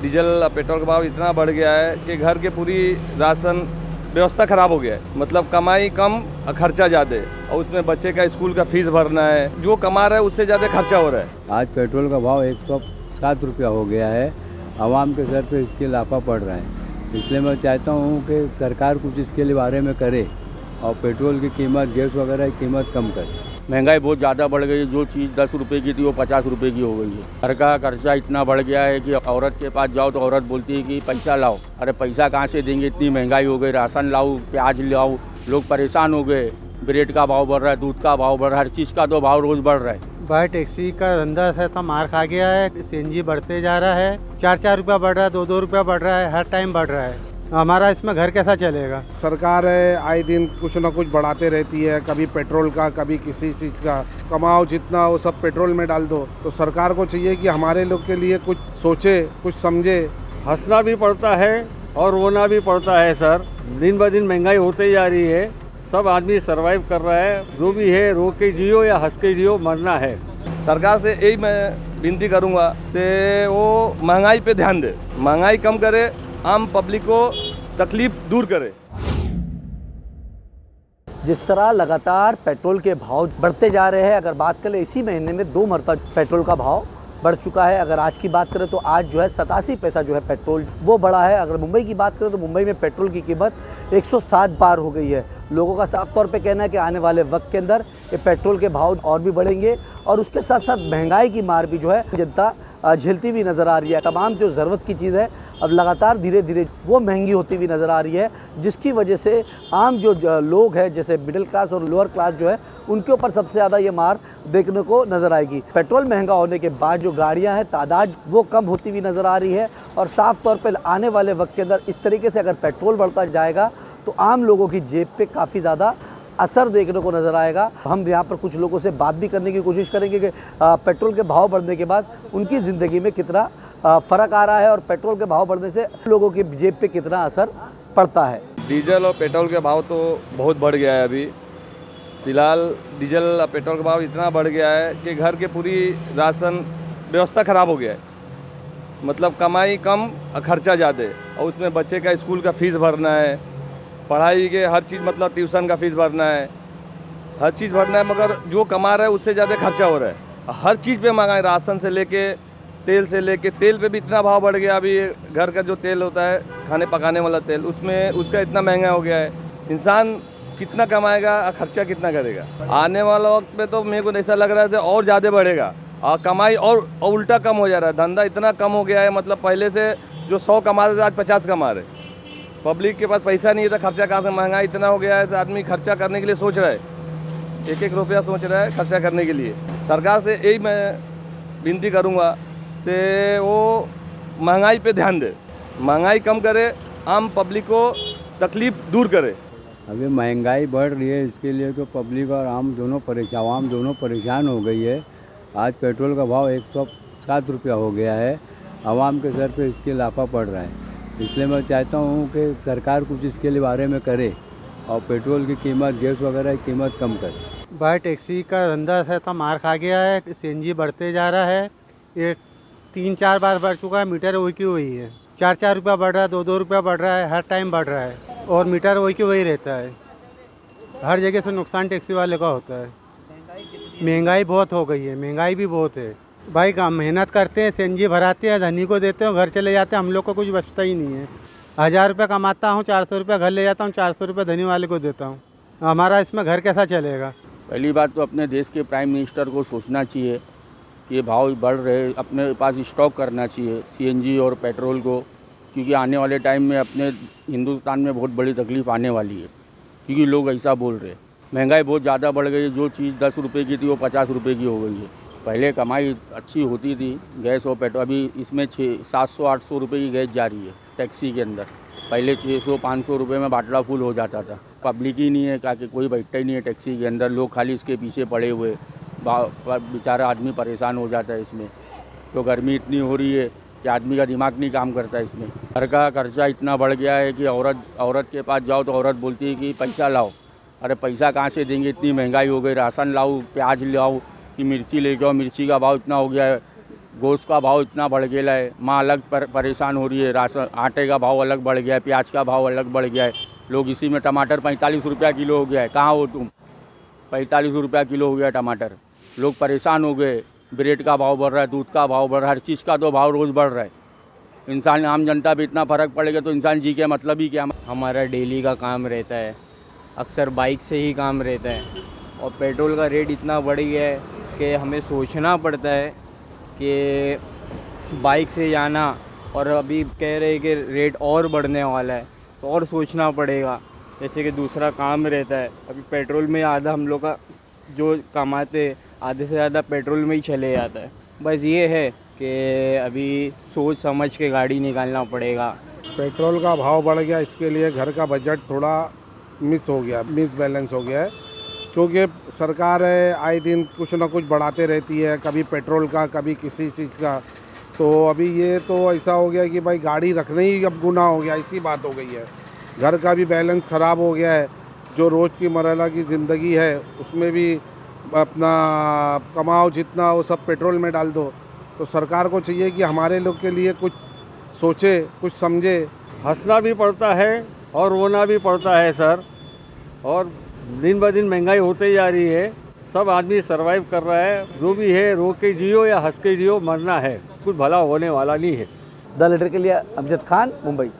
Diesel petrol का भाव इतना बढ़ गया है कि घर के पूरी राशन व्यवस्था खराब हो गया है। मतलब कमाई कम और खर्चा ज़्यादा है, और उसमें बच्चे का स्कूल का फीस भरना है, जो कमा रहा है उससे ज़्यादा खर्चा हो रहा है। आज पेट्रोल का भाव 107 रुपया हो गया है। आवाम के सर पे इसके लाफा पड़ रहा है, इसलिए मैं चाहता हूँ कि सरकार कुछ इसके बारे में करे और पेट्रोल की कीमत, गैस वगैरह की कीमत कम करे। महंगाई बहुत ज़्यादा बढ़ गई है। जो चीज़ 10 रुपये की थी वो 50 रुपये की हो गई है। घर का खर्चा इतना बढ़ गया है कि औरत के पास जाओ तो औरत बोलती है कि पैसा लाओ। अरे पैसा कहाँ से देंगे, इतनी महंगाई हो गई। राशन लाओ, प्याज लाओ, लोग परेशान हो गए। ब्रेड का भाव बढ़ रहा है, दूध का भाव बढ़ रहा है, हर चीज़ का तो भाव रोज़ बढ़ रहा है। भाई टैक्सी का धंधा है तो मार खा गया है। सीएनजी बढ़ते जा रहा है, 4-4 रुपया बढ़ रहा है, 2-2 रुपया बढ़ रहा है, हर टाइम बढ़ रहा है। हमारा इसमें घर कैसा चलेगा? सरकार है आए दिन कुछ ना कुछ बढ़ाते रहती है, कभी पेट्रोल का, कभी किसी चीज़ का। कमाओ जितना वो सब पेट्रोल में डाल दो। तो सरकार को चाहिए कि हमारे लोग के लिए कुछ सोचे, कुछ समझे। हंसना भी पड़ता है और रोना भी पड़ता है सर। दिन ब दिन महंगाई होते जा रही है, सब आदमी सरवाइव कर रहा है। जो भी है रो के जियो या हंस के जियो, मरना है। सरकार से यही मैं विनती करूंगा कि वो महंगाई पे ध्यान दे, महंगाई कम करे, आम पब्लिक को तकलीफ दूर करे। जिस तरह लगातार पेट्रोल के भाव बढ़ते जा रहे हैं, अगर बात करें इसी महीने में 2 मरतबा पेट्रोल का भाव बढ़ चुका है। अगर आज की बात करें तो आज जो है 87 पैसा जो है पेट्रोल वो बढ़ा है। अगर मुंबई की बात करें तो मुंबई में पेट्रोल की कीमत 107 पार हो गई है। लोगों का साफ तौर पे कहना है कि आने वाले वक्त के अंदर ये पेट्रोल के भाव और भी बढ़ेंगे, और उसके साथ साथ महंगाई की मार भी जो है जनता झेलती हुई नज़र आ रही है। तमाम जो ज़रूरत की चीज़ है अब लगातार धीरे धीरे वो महंगी होती हुई नज़र आ रही है, जिसकी वजह से आम जो लोग हैं, जैसे मिडिल क्लास और लोअर क्लास जो है, उनके ऊपर सबसे ज़्यादा ये मार देखने को नज़र आएगी। पेट्रोल महंगा होने के बाद जो गाड़ियां हैं, तादाद वो कम होती हुई नज़र आ रही है, और साफ तौर पर आने वाले वक्त के अंदर इस तरीके से अगर पेट्रोल बढ़ता जाएगा तो आम लोगों की जेब पे काफ़ी ज़्यादा असर देखने को नज़र आएगा। हम यहाँ पर कुछ लोगों से बात भी करने की कोशिश करेंगे कि पेट्रोल के भाव बढ़ने के बाद उनकी ज़िंदगी में कितना फ़र्क आ रहा है और पेट्रोल के भाव बढ़ने से लोगों की जेब पे कितना असर पड़ता है। डीजल और पेट्रोल के भाव तो बहुत बढ़ गया है। अभी फ़िलहाल डीजल और पेट्रोल का भाव इतना बढ़ गया है कि घर के पूरी राशन व्यवस्था ख़राब हो गया है। मतलब कमाई कम और खर्चा ज़्यादा है, और उसमें बच्चे का स्कूल का फ़ीस भरना है, पढ़ाई के हर चीज़, मतलब ट्यूशन का फ़ीस भरना है, हर चीज़ भरना है, मगर जो कमा रहा है उससे ज़्यादा खर्चा हो रहा है। हर चीज़ पे महंगाई, राशन से लेके तेल से लेके, तेल पे भी इतना भाव बढ़ गया। अभी घर का जो तेल होता है, खाने पकाने वाला तेल, उसमें उसका इतना महंगा हो गया है। इंसान कितना कमाएगा और खर्चा कितना करेगा? आने वाला वक्त में तो मेरे को ऐसा लग रहा है और ज़्यादा बढ़ेगा, और कमाई और उल्टा कम हो जा रहा है। धंधा इतना कम हो गया है, मतलब पहले से जो 100 कमा रहे थे आज 50 कमा रहे। पब्लिक के पास पैसा नहीं था, खर्चा कहाँ से? महंगाई इतना हो गया है तो आदमी खर्चा करने के लिए सोच रहा है, एक रुपया सोच रहा है खर्चा करने के लिए। सरकार से यही मैं विनती करूँगा से वो महंगाई पे ध्यान दे, महंगाई कम करे, आम पब्लिक को तकलीफ दूर करे। अभी महंगाई बढ़ रही है, इसके लिए तो पब्लिक और आम दोनों परेशान हो गई है। आज पेट्रोल का भाव 107 रुपया हो गया है। आवाम के सर पे इसके लाफा पड़ रहा है, इसलिए मैं चाहता हूँ कि सरकार कुछ इसके बारे में करे और पेट्रोल की कीमत, गैस वगैरह की कीमत कम करे। भाई टैक्सी का धंधा है तो मार खा गया है। सीएनजी बढ़ते जा रहा है, ये 3-4 बार बढ़ चुका है। मीटर वही की वही है, 4-4 रुपया बढ़ रहा है, 2-2 रुपया बढ़ रहा है, हर टाइम बढ़ रहा है, और मीटर वही की वही रहता है। हर जगह से नुकसान टैक्सी वाले का होता है। महंगाई बहुत हो गई है, महंगाई भी बहुत है। भाई काम मेहनत करते हैं, सीएनजी भराते हैं, धनी को देते हैं, घर चले जाते हैं। हम लोग को कुछ बचता ही नहीं है। 1000 रुपया कमाता हूँ, 400 रुपया घर ले जाता हूँ, 400 रुपया धनी वाले को देता हूँ। हमारा इसमें घर कैसा चलेगा? पहली बात तो अपने देश के प्राइम मिनिस्टर को सोचना चाहिए कि ये भाव बढ़ रहे, अपने पास स्टॉक करना चाहिए सीएनजी और पेट्रोल को, क्योंकि आने वाले टाइम में अपने हिंदुस्तान में बहुत बड़ी तकलीफ़ आने वाली है, क्योंकि लोग ऐसा बोल रहे हैं। महंगाई बहुत ज़्यादा बढ़ गई है। जो चीज़ 10 रुपये की थी वो 50 रुपये की हो गई है। पहले कमाई अच्छी होती थी गैस और पेट्रोल, अभी इसमें 700-800 रुपये की गैस जा रही है टैक्सी के अंदर। पहले 600-500 रुपये में बाटला फुल हो जाता था। पब्लिक ही नहीं है, कि कोई बैठता ही नहीं है टैक्सी के अंदर, लोग खाली इसके पीछे पड़े हुए, बेचारा आदमी परेशान हो जाता है इसमें। तो गर्मी इतनी हो रही है कि आदमी का दिमाग नहीं काम करता है इसमें। घर का खर्चा इतना बढ़ गया है कि औरत के पास जाओ तो औरत बोलती है कि पैसा लाओ। अरे पैसा कहाँ से देंगे, इतनी महंगाई हो गई। राशन लाओ, प्याज लाओ, कि मिर्ची लेके आओ, मिर्ची का भाव इतना हो गया है, गोश्त का भाव इतना बढ़ गया है, माँ अलग परेशान हो रही है, राशन आटे का भाव अलग बढ़ गया है, प्याज का भाव अलग बढ़ गया है। लोग इसी में टमाटर 45 रुपया किलो हो गया है, कहाँ हो तुम? 45 रुपया किलो हो गया टमाटर। लोग परेशान हो गए, ब्रेड का भाव बढ़ रहा है, दूध का भाव बढ़ रहा है, हर चीज़ का तो भाव रोज़ बढ़ रहा है। इंसान आम जनता पे इतना फ़र्क पड़ेगा तो इंसान जी के मतलब ही क्या? हमारा डेली का काम रहता है, अक्सर बाइक से ही काम रहता है और पेट्रोल का रेट इतना बढ़ गया है कि हमें सोचना पड़ता है कि बाइक से जाना, और अभी कह रहे हैं कि रेट और बढ़ने वाला है तो और सोचना पड़ेगा। जैसे कि दूसरा काम रहता है, अभी पेट्रोल में आधा हम लोग का जो कमाते आधे से ज़्यादा पेट्रोल में ही चले जाता है। बस ये है कि अभी सोच समझ के गाड़ी निकालना पड़ेगा। पेट्रोल का भाव बढ़ गया, इसके लिए घर का बजट थोड़ा मिस बैलेंस हो गया है, क्योंकि सरकार है आए दिन कुछ ना कुछ बढ़ाते रहती है, कभी पेट्रोल का कभी किसी चीज़ का। तो अभी ये तो ऐसा हो गया कि भाई गाड़ी रखना ही अब गुनाह हो गया, ऐसी बात हो गई है। घर का भी बैलेंस ख़राब हो गया है, जो रोज़ की मरहला की ज़िंदगी है उसमें भी अपना कमाओ जितना वो सब पेट्रोल में डाल दो। तो सरकार को चाहिए कि हमारे लोग के लिए कुछ सोचे, कुछ समझे। हंसना भी पड़ता है और रोना भी पड़ता है सर, और दिन ब दिन महंगाई होते जा रही है। सब आदमी सरवाइव कर रहा है, जो भी है रो के जियो या हंस के जियो, मरना है, कुछ भला होने वाला नहीं है। द लीडर के लिए अमजद खान, मुंबई।